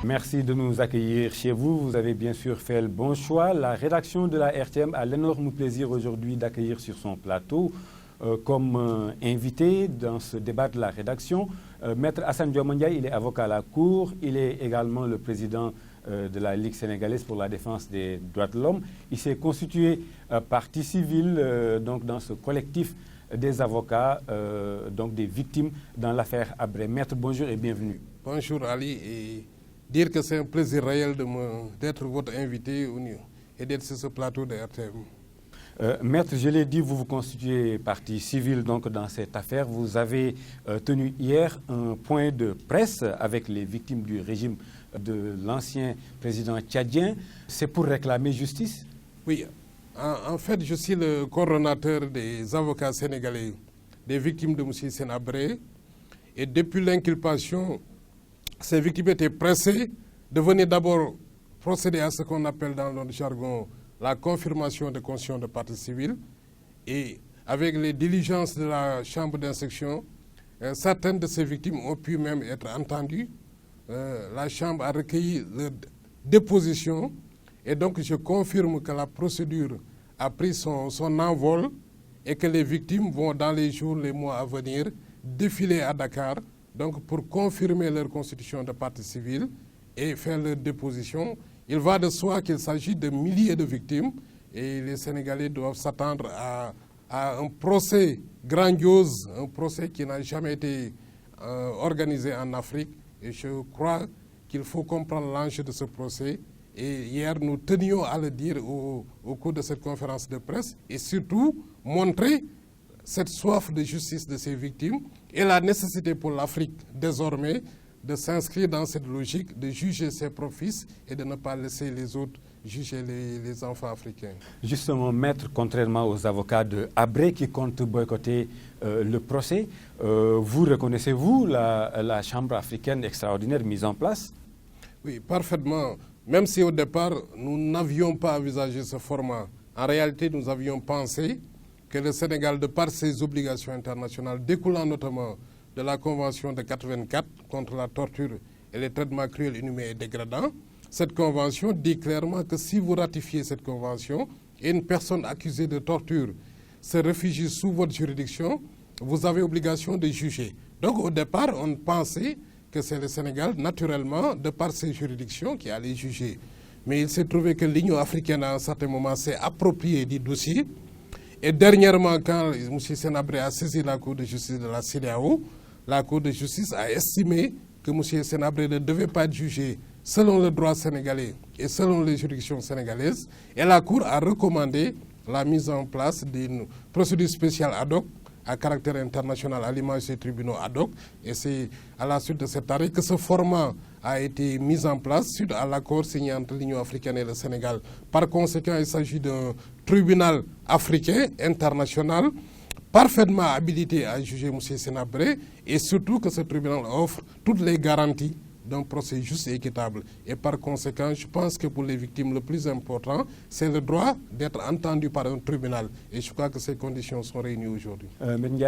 Merci de nous accueillir chez vous. Vous avez bien sûr fait le bon choix. La rédaction de la RTM a l'énorme plaisir aujourd'hui d'accueillir sur son plateau comme invité dans ce débat de la rédaction Maître Assane Dioma Ndiaye. Il est avocat à la Cour. Il est également le président de la Ligue sénégalaise pour la défense des droits de l'homme. Il s'est constitué partie civile donc dans ce collectif des avocats, donc des victimes dans l'affaire Habré. Maître, bonjour et bienvenue. Bonjour Ali, et dire que c'est un plaisir réel d'être votre invité et d'être sur ce plateau de RTM. Maître, je l'ai dit, vous vous constituez partie civile donc, dans cette affaire. Vous avez tenu hier un point de presse avec les victimes du régime de l'ancien président tchadien. C'est pour réclamer justice? Oui, en fait, je suis le coordonnateur des avocats sénégalais des victimes de M. Hissène Habré. Et depuis l'inculpation, ces victimes étaient pressées de venir d'abord procéder à ce qu'on appelle dans notre jargon la confirmation de conscience de partie civile. Et avec les diligences de la chambre d'instruction, certaines de ces victimes ont pu même être entendues. La chambre a recueilli leur déposition et donc je confirme que la procédure a pris son envol et que les victimes vont dans les jours, les mois à venir défiler à Dakar donc pour confirmer leur constitution de partie civile et faire leur déposition. Il va de soi qu'il s'agit de milliers de victimes et les Sénégalais doivent s'attendre à un procès grandiose, un procès qui n'a jamais été organisé en Afrique. Et je crois qu'il faut comprendre l'enjeu de ce procès. Et hier, nous tenions à le dire au cours de cette conférence de presse et surtout montrer cette soif de justice de ces victimes et la nécessité pour l'Afrique désormais de s'inscrire dans cette logique de juger ses propres fils et de ne pas laisser les autres juger les enfants africains. Justement, Maître, contrairement aux avocats de Habré qui comptent boycotter le procès, vous reconnaissez-vous la Chambre africaine extraordinaire mise en place? Oui, parfaitement. Même si au départ, nous n'avions pas envisagé ce format. En réalité, nous avions pensé que le Sénégal, de par ses obligations internationales, découlant notamment de la Convention de 84 contre la torture et les traitements cruels, inhumains et dégradants, cette convention dit clairement que si vous ratifiez cette convention et une personne accusée de torture se réfugie sous votre juridiction, vous avez obligation de juger. Donc au départ, on pensait que c'est le Sénégal, naturellement, de par ses juridictions, qui allait juger. Mais il s'est trouvé que l'Union africaine, à un certain moment, s'est appropriée du dossier. Et dernièrement, quand M. Hissène Habré a saisi la Cour de justice de la CEDEAO, la Cour de justice a estimé que M. Hissène Habré ne devait pas être jugé selon le droit sénégalais et selon les juridictions sénégalaises. Et la Cour a recommandé la mise en place d'une procédure spéciale ad hoc à caractère international à l'image des tribunaux ad hoc. Et c'est à la suite de cet arrêt que ce format a été mis en place suite à l'accord signé entre l'Union africaine et le Sénégal. Par conséquent, il s'agit d'un tribunal africain international parfaitement habilité à juger M. Hissène Habré et surtout que ce tribunal offre toutes les garanties d'un procès juste et équitable. Et par conséquent, je pense que pour les victimes, le plus important, c'est le droit d'être entendu par un tribunal. Et je crois que ces conditions sont réunies aujourd'hui.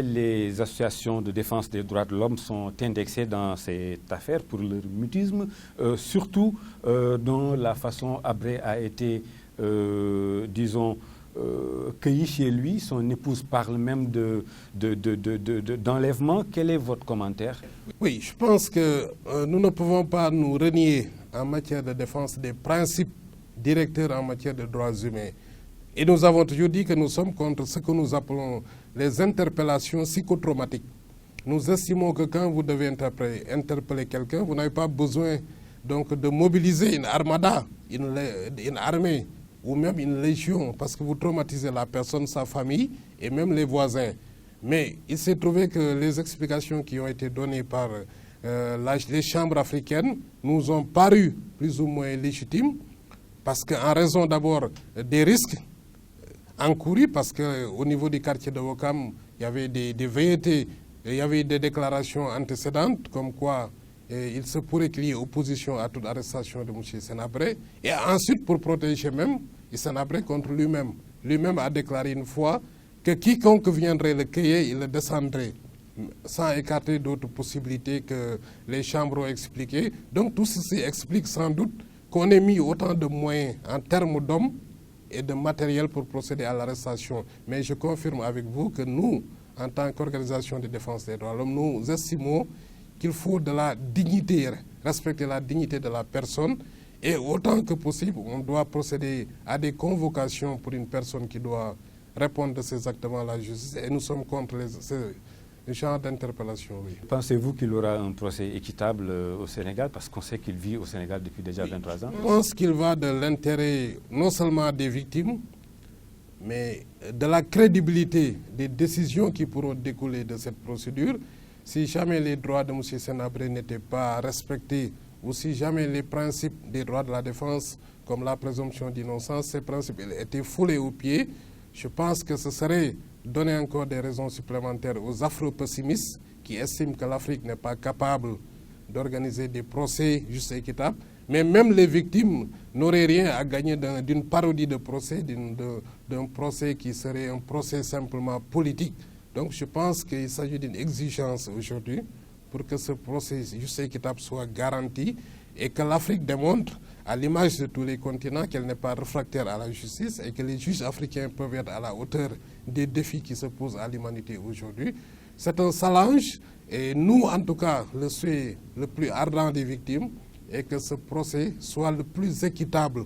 Les associations de défense des droits de l'homme sont indexées dans cette affaire pour leur mutisme, surtout dont la façon Habré a été, disons, cueilli chez lui. Son épouse parle même d'enlèvement. Quel est votre commentaire? Oui, je pense que nous ne pouvons pas nous renier en matière de défense des principes directeurs en matière de droits humains. Et nous avons toujours dit que nous sommes contre ce que nous appelons les interpellations psychotraumatiques. Nous estimons que quand vous devez interpeller quelqu'un, vous n'avez pas besoin donc, de mobiliser une armada, une armée, ou même une légion, parce que vous traumatisez la personne, sa famille et même les voisins. Mais il s'est trouvé que les explications qui ont été données par les chambres africaines nous ont paru plus ou moins légitimes, parce qu'en raison d'abord des risques encourus, parce qu'au niveau du quartier de Ouakam, il y avait des velléités, il y avait des déclarations antécédentes, comme quoi il se pourrait qu'il y ait opposition à toute arrestation de M. Hissène Habré. Et ensuite, pour protéger même Hissène Habré contre lui-même. Lui-même a déclaré une fois que quiconque viendrait le cueillir, il le descendrait. sans écarter d'autres possibilités que les chambres ont expliquées. Donc tout ceci explique sans doute qu'on ait mis autant de moyens en termes d'hommes et de matériel pour procéder à l'arrestation. Mais je confirme avec vous que nous, en tant qu'organisation de défense des droits de l'homme, nous estimons qu'il faut de la dignité, respecter la dignité de la personne, et autant que possible, on doit procéder à des convocations pour une personne qui doit répondre de ces actes devant la justice, et nous sommes contre ce genre d'interpellation. Oui. Pensez-vous qu'il aura un procès équitable au Sénégal, parce qu'on sait qu'il vit au Sénégal depuis déjà 23 ans? Je pense qu'il va de l'intérêt non seulement des victimes, mais de la crédibilité des décisions qui pourront découler de cette procédure. Si jamais les droits de M. Senabré n'étaient pas respectés, ou si jamais les principes des droits de la défense, comme la présomption d'innocence, ces principes étaient foulés aux pieds, je pense que ce serait donner encore des raisons supplémentaires aux afro-pessimistes qui estiment que l'Afrique n'est pas capable d'organiser des procès justes et équitables. Mais même les victimes n'auraient rien à gagner d'une parodie de procès, d'un procès qui serait un procès simplement politique. Donc je pense qu'il s'agit d'une exigence aujourd'hui pour que ce procès juste et équitable soit garanti et que l'Afrique démontre, à l'image de tous les continents, qu'elle n'est pas réfractaire à la justice et que les juges africains peuvent être à la hauteur des défis qui se posent à l'humanité aujourd'hui. C'est un challenge et nous, en tout cas, le souhait le plus ardent des victimes est que ce procès soit le plus équitable.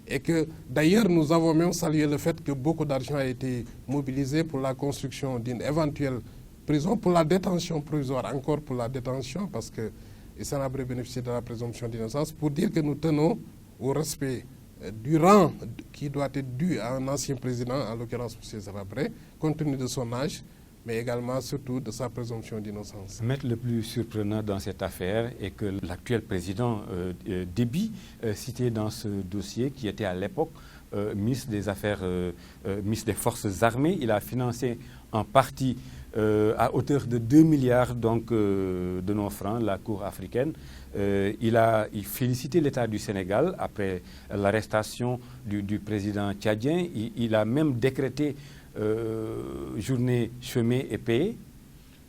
Et que d'ailleurs nous avons même salué le fait que beaucoup d'argent a été mobilisé pour la construction d'une éventuelle prison, pour la détention provisoire, encore pour la détention, parce que Senabré bénéficie de la présomption d'innocence, pour dire que nous tenons au respect du rang qui doit être dû à un ancien président, en l'occurrence M. Senabré, compte tenu de son âge, mais également surtout de sa présomption d'innocence. Maître, le plus surprenant dans cette affaire est que l'actuel président Déby, cité dans ce dossier, qui était à l'époque ministre des Affaires, ministre des Forces armées, il a financé en partie à hauteur de 2 milliards donc, de nos francs, la Cour africaine. Il félicité l'État du Sénégal après l'arrestation du président tchadien. Il a même décrété journée chômée et payée.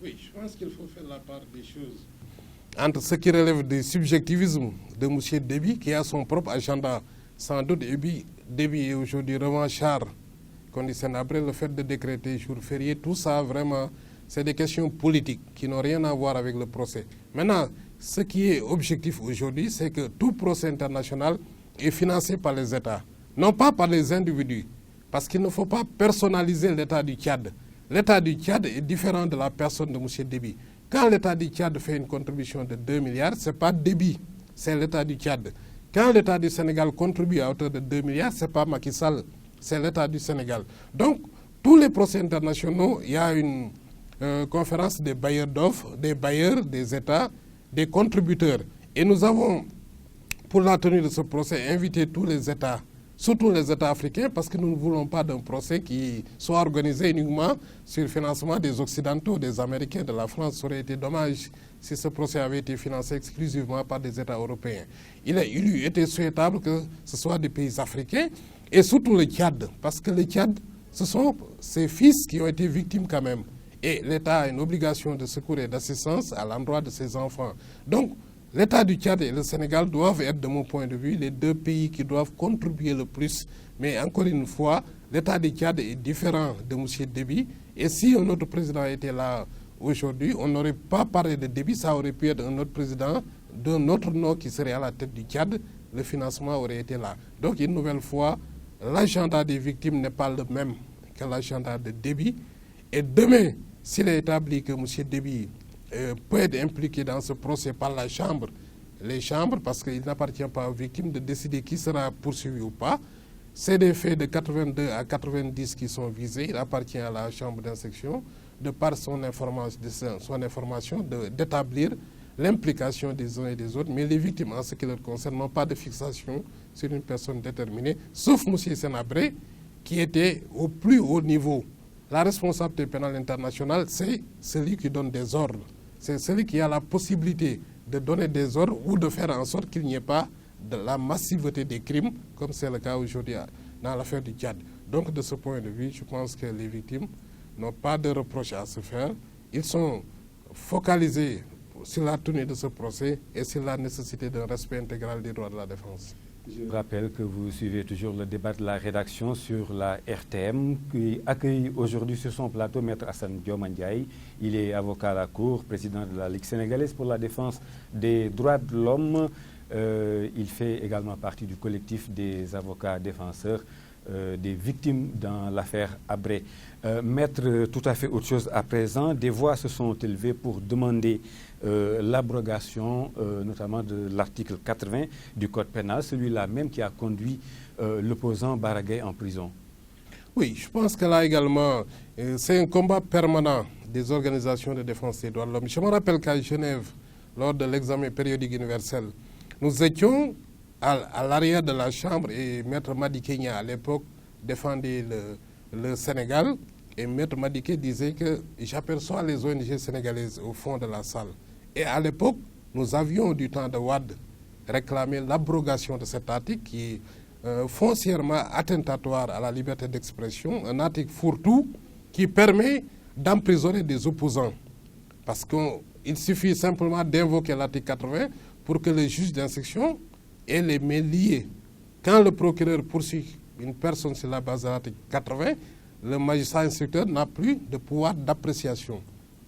Oui, je pense qu'il faut faire la part des choses entre ce qui relève du subjectivisme de M. Déby, qui a son propre agenda. Sans doute, Déby est aujourd'hui revanchard, qu'on dit Senabré, le fait de décréter jour férié, tout ça, vraiment, c'est des questions politiques qui n'ont rien à voir avec le procès. Maintenant, ce qui est objectif aujourd'hui, c'est que tout procès international est financé par les États, non pas par les individus. Parce qu'il ne faut pas personnaliser l'État du Tchad. L'État du Tchad est différent de la personne de M. Déby. Quand l'État du Tchad fait une contribution de 2 milliards, ce n'est pas Déby, c'est l'État du Tchad. Quand l'État du Sénégal contribue à hauteur de 2 milliards, ce n'est pas Macky Sall, c'est l'État du Sénégal. Donc, tous les procès internationaux, il y a une conférence des bailleurs d'offres, des bailleurs, des États, des contributeurs. Et nous avons, pour la tenue de ce procès, invité tous les États, surtout les États africains, parce que nous ne voulons pas d'un procès qui soit organisé uniquement sur le financement des Occidentaux, des Américains, de la France. Ça aurait été dommage si ce procès avait été financé exclusivement par des États européens. Il eût été souhaitable que ce soit des pays africains, et surtout le Tchad, parce que le Tchad, ce sont ses fils qui ont été victimes quand même. Et l'État a une obligation de secours et d'assistance à l'endroit de ses enfants. Donc, l'État du Tchad et le Sénégal doivent être, de mon point de vue, les deux pays qui doivent contribuer le plus. Mais encore une fois, l'État du Tchad est différent de M. Déby. Et si un autre président était là aujourd'hui, on n'aurait pas parlé de Déby, ça aurait pu être un autre président d'un autre nom qui serait à la tête du Tchad. Le financement aurait été là. Donc, une nouvelle fois, l'agenda des victimes n'est pas le même que l'agenda de Déby. Et demain, s'il est établi que M. Déby peut être impliqué dans ce procès par la Chambre, les chambres, parce qu'il n'appartient pas aux victimes de décider qui sera poursuivi ou pas. C'est des faits de 82 à 90 qui sont visés. Il appartient à la Chambre d'instruction, de par son information, d'établir l'implication des uns et des autres. Mais les victimes, en ce qui leur concerne, n'ont pas de fixation sur une personne déterminée, sauf M. Senabré, qui était au plus haut niveau. La responsabilité pénale internationale, c'est celui qui donne des ordres. C'est celui qui a la possibilité de donner des ordres ou de faire en sorte qu'il n'y ait pas de la massivité des crimes, comme c'est le cas aujourd'hui dans l'affaire du Tchad. Donc, de ce point de vue, je pense que les victimes n'ont pas de reproches à se faire. Ils sont focaliser sur la tenue de ce procès et sur la nécessité d'un respect intégral des droits de la défense. Je rappelle que vous suivez toujours le débat de la rédaction sur la RTM qui accueille aujourd'hui sur son plateau Maître Assane Dioma Ndiaye. Il est avocat à la Cour, président de la Ligue sénégalaise pour la défense des droits de l'homme. Il fait également partie du collectif des avocats défenseurs des victimes dans l'affaire Habré. Maître, tout à fait autre chose à présent, des voix se sont élevées pour demander l'abrogation notamment de l'article 80 du Code pénal, celui-là même qui a conduit l'opposant Baragay en prison. Oui, je pense que là également, c'est un combat permanent des organisations de défense des droits de l'homme. Je me rappelle qu'à Genève, lors de l'examen périodique universel, nous étions à l'arrière de la Chambre et Maître Madické Niang, à l'époque, défendait le Sénégal. Et Maître Madické disait que j'aperçois les ONG sénégalaises au fond de la salle. Et à l'époque, nous avions du temps de Wade réclamé l'abrogation de cet article qui est foncièrement attentatoire à la liberté d'expression, un article fourre-tout qui permet d'emprisonner des opposants. Parce qu'il suffit simplement d'invoquer l'article 80 pour que le juge d'instruction ait les mains liées. Quand le procureur poursuit une personne sur la base de l'article 80, le magistrat instructeur n'a plus de pouvoir d'appréciation.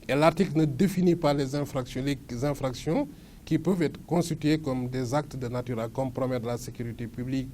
Et l'article ne définit pas les infractions qui peuvent être constituées comme des actes de nature à compromettre la sécurité publique,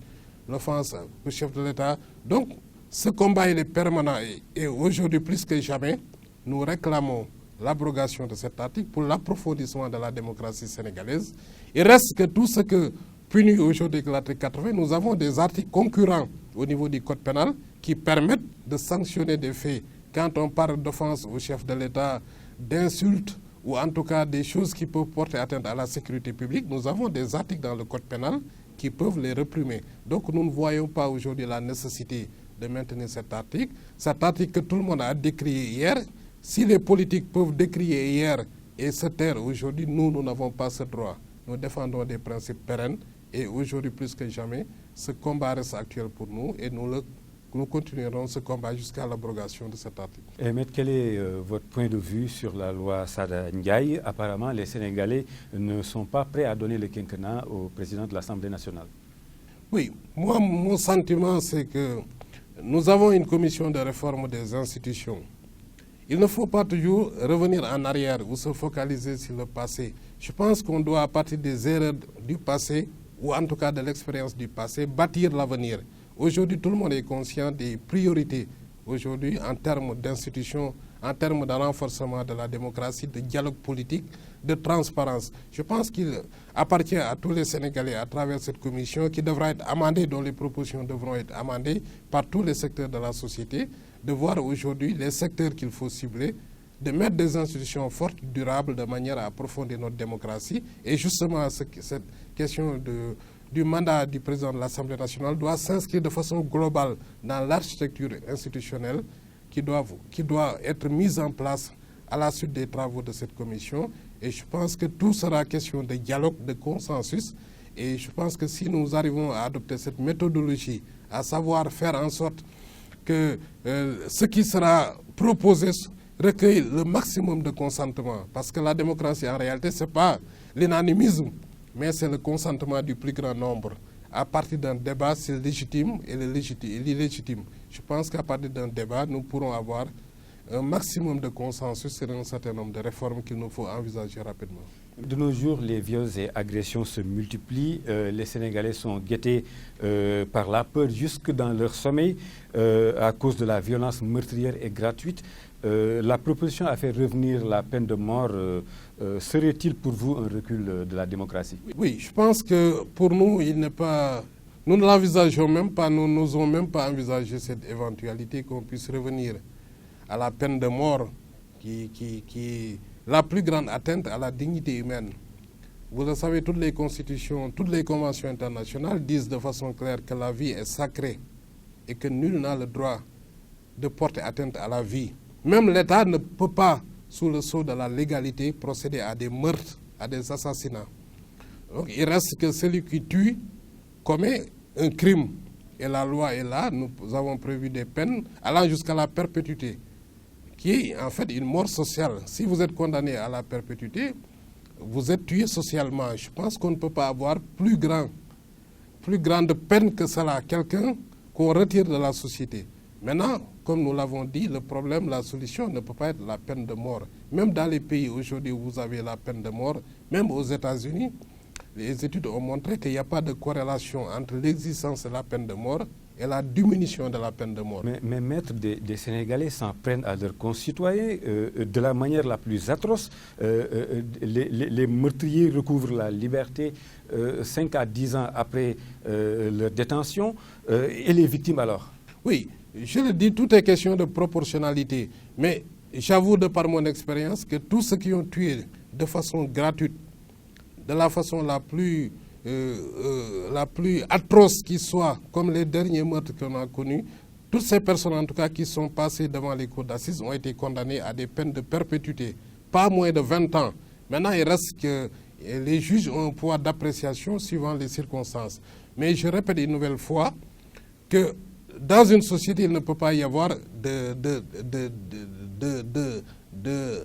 l'offense au chef de l'État. Donc, ce combat il est permanent et aujourd'hui, plus que jamais, nous réclamons l'abrogation de cet article pour l'approfondissement de la démocratie sénégalaise. Il reste que tout ce que punit aujourd'hui l'article 80, nous avons des articles concurrents au niveau du Code pénal qui permettent de sanctionner des faits. Quand on parle d'offense au chef de l'État, d'insultes ou en tout cas des choses qui peuvent porter atteinte à la sécurité publique, nous avons des articles dans le Code pénal qui peuvent les réprimer. Donc nous ne voyons pas aujourd'hui la nécessité de maintenir cet article que tout le monde a décrié hier. Si les politiques peuvent décrier hier et se taire aujourd'hui, nous n'avons pas ce droit. Nous défendons des principes pérennes et aujourd'hui plus que jamais, ce combat reste actuel pour nous et nous continuerons ce combat jusqu'à l'abrogation de cet article. Et Maître, quel est votre point de vue sur la loi Sada Ndiaye? Apparemment, les Sénégalais ne sont pas prêts à donner le quinquennat au président de l'Assemblée nationale. Oui, moi, mon sentiment, c'est que nous avons une commission de réforme des institutions. Il ne faut pas toujours revenir en arrière ou se focaliser sur le passé. Je pense qu'on doit, à partir des erreurs du passé, ou en tout cas de l'expérience du passé, bâtir l'avenir. Aujourd'hui, tout le monde est conscient des priorités aujourd'hui en termes d'institutions, en termes de renforcement de la démocratie, de dialogue politique, de transparence. Je pense qu'il appartient à tous les Sénégalais à travers cette commission qui devra être amendée, dont les propositions devront être amendées par tous les secteurs de la société, de voir aujourd'hui les secteurs qu'il faut cibler, de mettre des institutions fortes, durables, de manière à approfondir notre démocratie. Et justement, cette question du mandat du président de l'Assemblée nationale doit s'inscrire de façon globale dans l'architecture institutionnelle qui doit être mise en place à la suite des travaux de cette commission. Et je pense que tout sera question de dialogue, de consensus. Et je pense que si nous arrivons à adopter cette méthodologie, à savoir faire en sorte que ce qui sera proposé recueille le maximum de consentement, parce que la démocratie en réalité ce n'est pas l'unanimisme, mais c'est le consentement du plus grand nombre. À partir d'un débat, c'est légitime et l'illégitime. Je pense qu'à partir d'un débat, nous pourrons avoir un maximum de consensus sur un certain nombre de réformes qu'il nous faut envisager rapidement. De nos jours, les viols et agressions se multiplient. Les Sénégalais sont guettés par la peur jusque dans leur sommeil à cause de la violence meurtrière et gratuite. La proposition a fait revenir la peine de mort. Serait-il pour vous un recul de la démocratie? Oui, je pense que pour nous, il n'est pas... Nous ne l'envisageons même pas, nous n'osons même pas envisager cette éventualité qu'on puisse revenir à la peine de mort qui est la plus grande atteinte à la dignité humaine. Vous le savez, toutes les constitutions, toutes les conventions internationales disent de façon claire que la vie est sacrée et que nul n'a le droit de porter atteinte à la vie. Même l'État ne peut pas, sous le sceau de la légalité, procéder à des meurtres, à des assassinats. Donc il reste que celui qui tue commet un crime. Et la loi est là, nous avons prévu des peines allant jusqu'à la perpétuité, qui est en fait une mort sociale. Si vous êtes condamné à la perpétuité, vous êtes tué socialement. Je pense qu'on ne peut pas avoir plus grande peine que cela, quelqu'un qu'on retire de la société. Maintenant, comme nous l'avons dit, le problème, la solution ne peut pas être la peine de mort. Même dans les pays aujourd'hui où vous avez la peine de mort, même aux États-Unis, les études ont montré qu'il n'y a pas de corrélation entre l'existence de la peine de mort et la diminution de la peine de mort. Mais maître, des Sénégalais s'en prennent à leurs concitoyens de la manière la plus atroce. Les meurtriers recouvrent la liberté 5 à 10 ans après leur détention. Et les victimes alors? Oui, je le dis, tout est question de proportionnalité. Mais j'avoue de par mon expérience que tous ceux qui ont tué de façon gratuite, de la façon la plus atroce qui soit, comme les derniers meurtres qu'on a connus, toutes ces personnes en tout cas qui sont passées devant les cours d'assises ont été condamnées à des peines de perpétuité, pas moins de 20 ans. Maintenant, il reste que les juges ont un pouvoir d'appréciation suivant les circonstances. Mais je répète une nouvelle fois que dans une société, il ne peut pas y avoir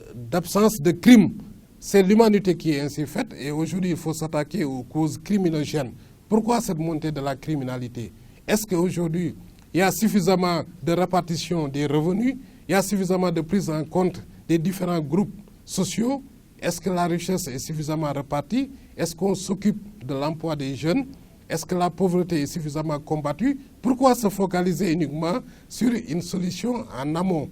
d'absence de crime. C'est l'humanité qui est ainsi faite et aujourd'hui, il faut s'attaquer aux causes criminogènes. Pourquoi cette montée de la criminalité? Est-ce qu'aujourd'hui, il y a suffisamment de répartition des revenus? Il y a suffisamment de prise en compte des différents groupes sociaux? Est-ce que la richesse est suffisamment répartie? Est-ce qu'on s'occupe de l'emploi des jeunes? Est-ce que la pauvreté est suffisamment combattue? Pourquoi se focaliser uniquement sur une solution en amont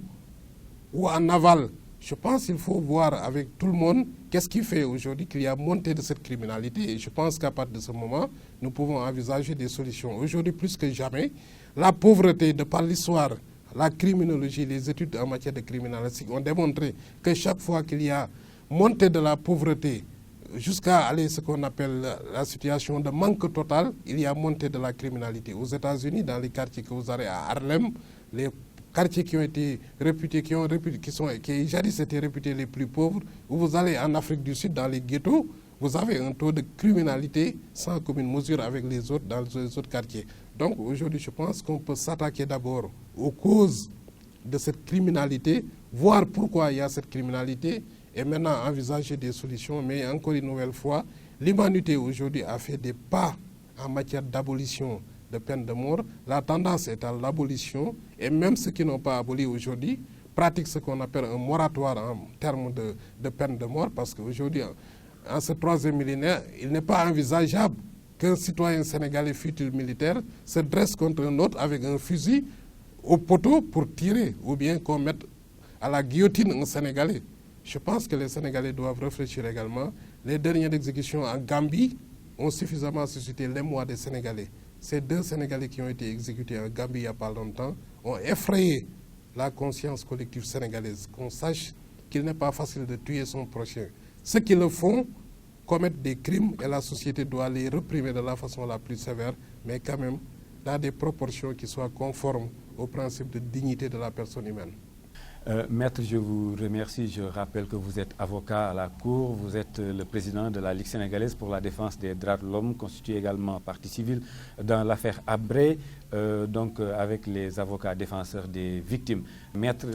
ou en aval? Je pense qu'il faut voir avec tout le monde qu'est-ce qui fait aujourd'hui qu'il y a montée de cette criminalité. Et je pense qu'à partir de ce moment, nous pouvons envisager des solutions. Aujourd'hui, plus que jamais, la pauvreté, de par l'histoire, la criminologie, les études en matière de criminalité ont démontré que chaque fois qu'il y a montée de la pauvreté, jusqu'à aller ce qu'on appelle la situation de manque total, il y a montée de la criminalité. Aux États-Unis, dans les quartiers que vous avez à Harlem, les quartiers qui ont été réputés, qui jadis étaient réputés les plus pauvres, où vous allez en Afrique du Sud, dans les ghettos, vous avez un taux de criminalité sans commune mesure avec les autres dans les autres quartiers. Donc aujourd'hui, je pense qu'on peut s'attaquer d'abord aux causes de cette criminalité, voir pourquoi il y a cette criminalité, et maintenant envisager des solutions. Mais encore une nouvelle fois, l'humanité aujourd'hui a fait des pas en matière d'abolition de peine de mort. La tendance est à l'abolition, et même ceux qui n'ont pas aboli aujourd'hui pratiquent ce qu'on appelle un moratoire en termes de peine de mort, parce qu'aujourd'hui, en ce troisième millénaire, il n'est pas envisageable qu'un citoyen sénégalais fût-il militaire se dresse contre un autre avec un fusil au poteau pour tirer, ou bien qu'on mette à la guillotine un Sénégalais. Je pense que les Sénégalais doivent réfléchir également. Les dernières exécutions en Gambie ont suffisamment suscité l'émoi des Sénégalais. Ces 2 Sénégalais qui ont été exécutés en Gambie il n'y a pas longtemps ont effrayé la conscience collective sénégalaise. Qu'on sache qu'il n'est pas facile de tuer son prochain. Ceux qui le font commettent des crimes et la société doit les réprimer de la façon la plus sévère, mais quand même dans des proportions qui soient conformes au principe de dignité de la personne humaine. Maître, je vous remercie. Je rappelle que vous êtes avocat à la Cour, vous êtes le président de la Ligue sénégalaise pour la défense des droits de l'homme, constitué également partie civile dans l'affaire Habré, donc avec les avocats défenseurs des victimes. Maître,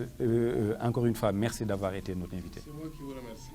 encore une fois, merci d'avoir été notre invité. C'est moi qui vous remercie.